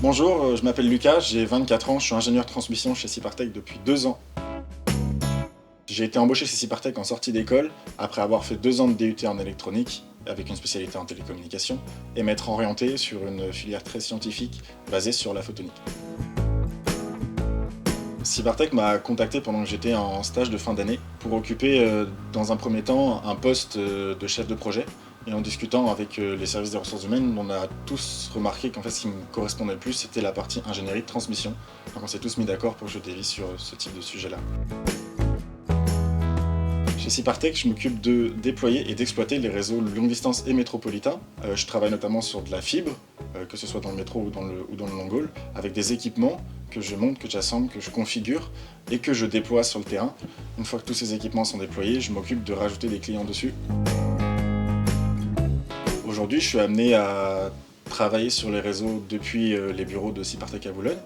Bonjour, je m'appelle Lucas, j'ai 24 ans, je suis ingénieur transmission chez Sipartech depuis 2 ans. J'ai été embauché chez Sipartech en sortie d'école, après avoir fait 2 ans de DUT en électronique, avec une spécialité en télécommunication, et m'être orienté sur une filière très scientifique basée sur la photonique. Sipartech m'a contacté pendant que j'étais en stage de fin d'année pour occuper dans un premier temps un poste de chef de projet. Et en discutant avec les services des ressources humaines, on a tous remarqué qu'en fait ce qui me correspondait le plus c'était la partie ingénierie de transmission. Donc on s'est tous mis d'accord pour que je dévie sur ce type de sujet-là. Chez Sipartech, je m'occupe de déployer et d'exploiter les réseaux longue distance et métropolitains. Je travaille notamment sur de la fibre, que ce soit dans le métro ou dans le long haul, avec des équipements que je monte, que j'assemble, que je configure et que je déploie sur le terrain. Une fois que tous ces équipements sont déployés, je m'occupe de rajouter des clients dessus. Aujourd'hui, je suis amené à travailler sur les réseaux depuis les bureaux de Sipartech à Boulogne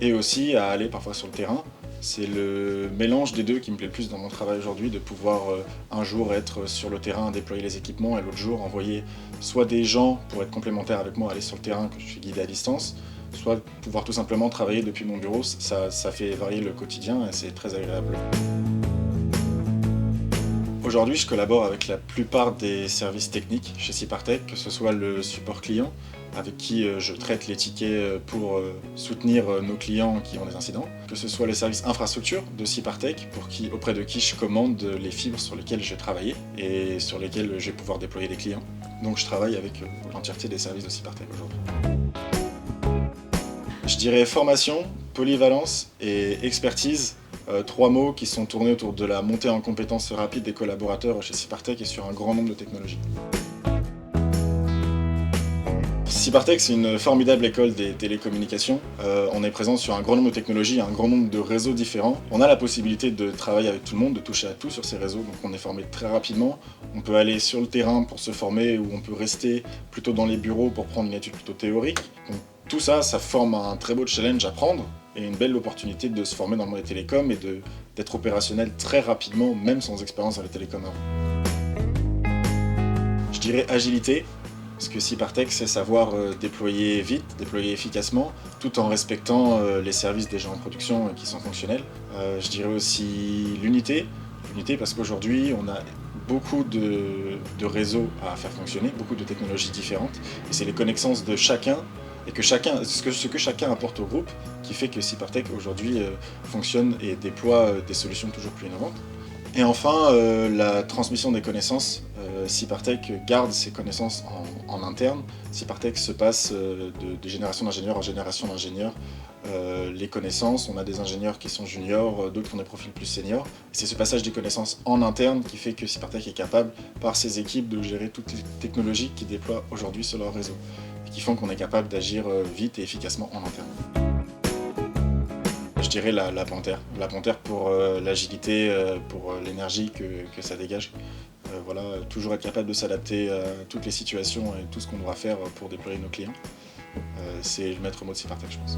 et aussi à aller parfois sur le terrain. C'est le mélange des deux qui me plaît le plus dans mon travail aujourd'hui, de pouvoir un jour être sur le terrain, déployer les équipements et l'autre jour envoyer soit des gens pour être complémentaires avec moi, aller sur le terrain que je suis guidé à distance, soit pouvoir tout simplement travailler depuis mon bureau. Ça fait varier le quotidien et c'est très agréable. Aujourd'hui, je collabore avec la plupart des services techniques chez Sipartech, que ce soit le support client, avec qui je traite les tickets pour soutenir nos clients qui ont des incidents, que ce soit les services infrastructure de Sipartech, auprès de qui je commande les fibres sur lesquelles je vais travailler et sur lesquelles je vais pouvoir déployer des clients. Donc je travaille avec l'entièreté des services de Sipartech aujourd'hui. Je dirais formation, polyvalence et expertise. 3 mots qui sont tournés autour de la montée en compétences rapide des collaborateurs chez Sipartech et sur un grand nombre de technologies. Sipartech, c'est une formidable école des télécommunications. On est présent sur un grand nombre de technologies, un grand nombre de réseaux différents. On a la possibilité de travailler avec tout le monde, de toucher à tout sur ces réseaux, donc on est formé très rapidement. On peut aller sur le terrain pour se former ou on peut rester plutôt dans les bureaux pour prendre une étude plutôt théorique. Donc, tout ça, ça forme un très beau challenge à prendre et une belle opportunité de se former dans le monde des télécoms et d'être opérationnel très rapidement, même sans expérience dans les télécoms avant. Je dirais agilité, parce que Sipartech, c'est savoir déployer vite, déployer efficacement, tout en respectant les services déjà en production qui sont fonctionnels. Je dirais aussi l'unité, parce qu'aujourd'hui, on a beaucoup de réseaux à faire fonctionner, beaucoup de technologies différentes, et c'est les connaissances de chacun et que ce que chacun apporte au groupe qui fait que Sipartech aujourd'hui fonctionne et déploie des solutions toujours plus innovantes. Et enfin, la transmission des connaissances. Sipartech garde ses connaissances en interne. Sipartech se passe de génération d'ingénieurs en génération d'ingénieurs. Les connaissances, on a des ingénieurs qui sont juniors, d'autres qui ont des profils plus seniors. C'est ce passage des connaissances en interne qui fait que Sipartech est capable, par ses équipes, de gérer toutes les technologies qu'ils déploient aujourd'hui sur leur réseau, et qui font qu'on est capable d'agir vite et efficacement en interne. Je dirais la panthère. La panthère pour l'agilité, pour l'énergie que ça dégage. Voilà, toujours être capable de s'adapter à toutes les situations et tout ce qu'on doit faire pour déployer nos clients. C'est le maître mot de Sipartech, je pense.